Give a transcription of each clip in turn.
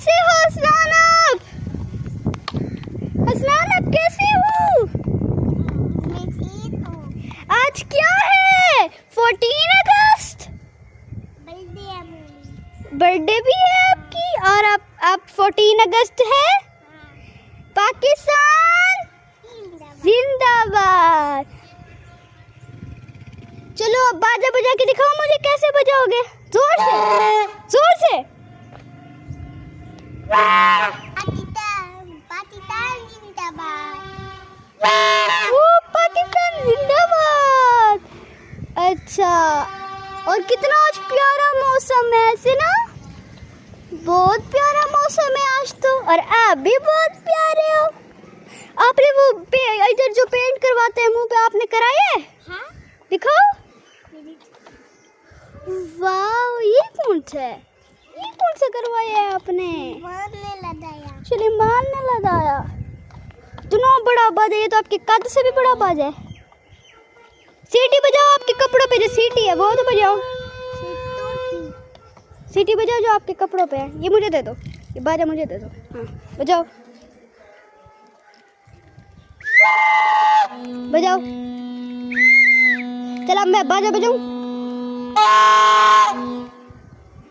कैसे हो हसनान आप? हसनान आप कैसे हो? मैं ठीक हूँ। आज क्या है? 14 अगस्त बर्थडे है मेरी। बर्थडे भी है आपकी और आप 14 अगस्त है। पाकिस्तान जिंदाबाद। चलो अब बाजा बजा के दिखाओ मुझे, कैसे बजाओगे? जोर से, जोर से। पाकिस्तान जिंदाबाद। वो पाकिस्तान जिंदाबाद। अच्छा, और कितना आज प्यारा मौसम है ऐसे ना, बहुत प्यारा मौसम है आज तो। और आप भी बहुत प्यारे हो। आपने वो इधर जो पेंट करवाते हैं मुंह पे, आपने कराया है? हाँ? दिखाओ। वाह, ये कौन सा है? ये कौन सा करवाया है आपने? मारने लगाया। सुलेमान ने लगाया। इतना बड़ा बाज है, ये तो आपके कद से भी बड़ा बाज है। सीटी बजाओ, आपके कपड़ों पे जो सीटी है वो तो बजाओ। सीटी बजाओ जो आपके कपड़ों पे है। ये मुझे दे दो, ये बाजा मुझे दे दो। हाँ बजाओ, बजाओ। चल अब मैं बाजा बजाऊं।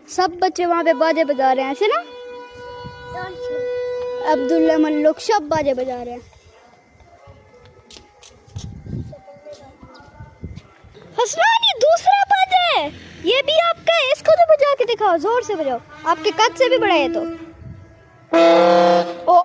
सब बच्चे वहाँ पे बाजे बजा रहे हैं ऐसे ना। अब्दुल्ला मल्लुक सब बाजे बजा रहे हैं। हसनान ये दूसरा बाजा है, ये भी आपका है। इसको तो बजा के दिखाओ, जोर से बजाओ। आपके कद से भी बड़ा है तो।